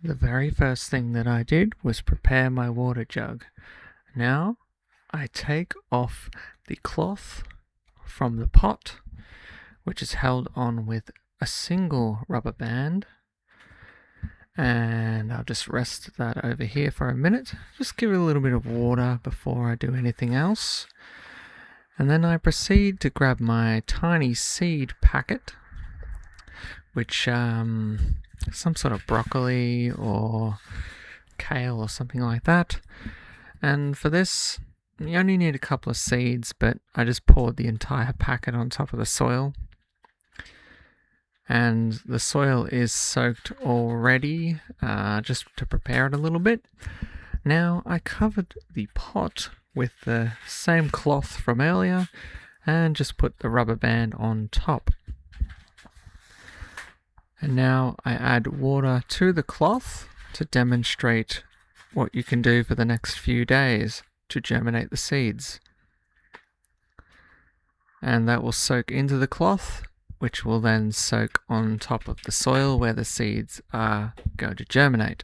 The very first thing that I did was prepare my water jug. Now I take off the cloth from the pot, which is held on with a single rubber band, and I'll just rest that over here for a minute. Just give it a little bit of water before I do anything else. And then I proceed to grab my tiny seed packet, which some sort of broccoli or kale or something like that. And for this, you only need a couple of seeds, but I just poured the entire packet on top of the soil. And the soil is soaked already, just to prepare it a little bit. Now I covered the pot with the same cloth from earlier and just put the rubber band on top. And now I add water to the cloth to demonstrate what you can do for the next few days to germinate the seeds. And that will soak into the cloth, which will then soak on top of the soil where the seeds are going to germinate.